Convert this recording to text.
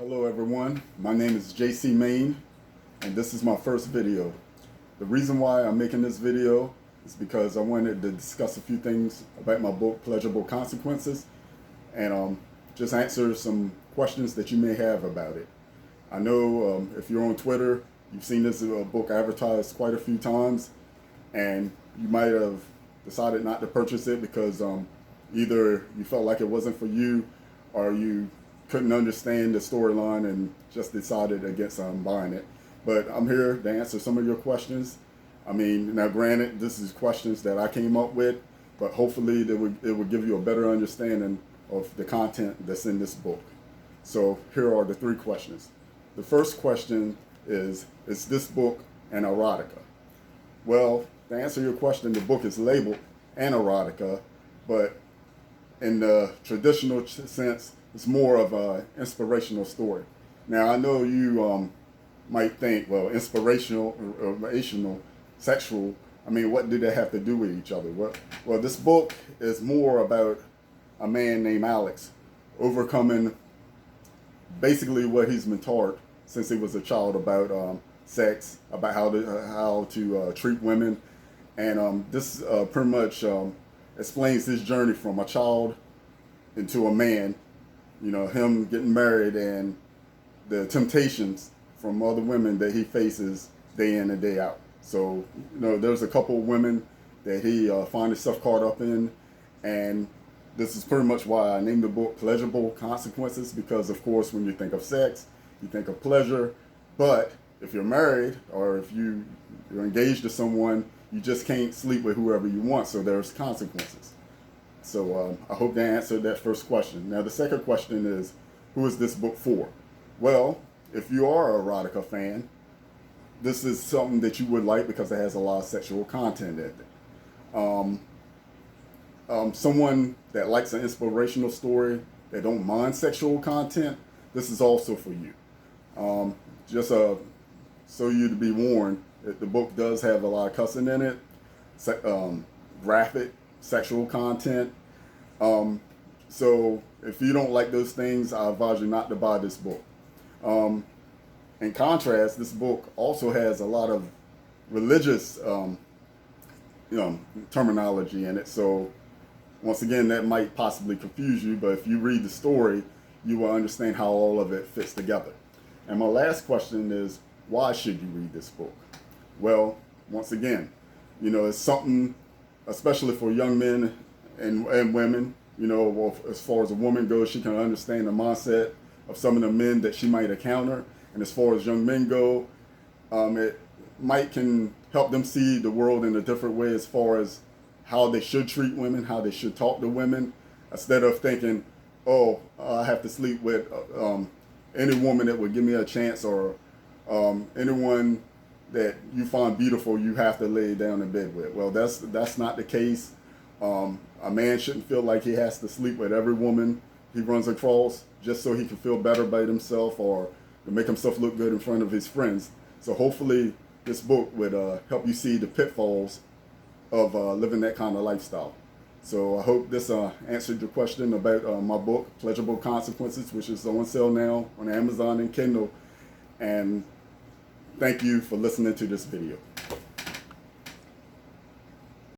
Hello everyone, my name is JC Main and this is my first video. The reason why I'm making this video is because I wanted to discuss a few things about my book Pleasurable Consequences and just answer some questions that you may have about it. I know if you're on Twitter, you've seen this book advertised quite a few times and you might have decided not to purchase it because either you felt like it wasn't for you or you couldn't understand the storyline and just decided against buying it. But I'm here to answer some of your questions. I mean, now granted, this is questions that I came up with, but hopefully it would give you a better understanding of the content that's in this book. So here are the three questions. The first question is this book an erotica? Well, to answer your question, the book is labeled an erotica, but in the traditional sense, it's more of an inspirational story. Now, I know you might think, well, inspirational, sexual, I mean, what do they have to do with each other? Well, this book is more about a man named Alex overcoming basically what he's been taught since he was a child about sex, about how to treat women. And this pretty much explains his journey from a child into a man, you know, him getting married and the temptations from other women that he faces day in and day out. So, you know, there's a couple of women that he finds himself caught up in, and this is pretty much why I named the book Pleasurable Consequences, because of course when you think of sex, you think of pleasure, but if you're married or if you're engaged to someone, you just can't sleep with whoever you want, so there's consequences. So I hope that answered that first question. Now the second question is, who is this book for? Well, if you are an erotica fan, this is something that you would like because it has a lot of sexual content in it. Someone that likes an inspirational story, that don't mind sexual content, this is also for you. Just so you to be warned, the book does have a lot of cussing in it, graphic, sexual content. So if you don't like those things, I advise you not to buy this book. In contrast, this book also has a lot of religious terminology in it. So once again, that might possibly confuse you, but if you read the story, you will understand how all of it fits together. And my last question is, why should you read this book? Well, once again, you know, it's something, especially for young men and women, you know, well, as far as a woman goes, she can understand the mindset of some of the men that she might encounter. And as far as young men go, it can help them see the world in a different way as far as how they should treat women, how they should talk to women, instead of thinking, oh, I have to sleep with any woman that would give me a chance, or anyone that you find beautiful, you have to lay down in bed with. Well, that's not the case. A man shouldn't feel like he has to sleep with every woman he runs across just so he can feel better about himself or to make himself look good in front of his friends. So hopefully this book would help you see the pitfalls of living that kind of lifestyle. So I hope this answered your question about my book, Pleasurable Consequences, which is on sale now on Amazon and Kindle. And thank you for listening to this video.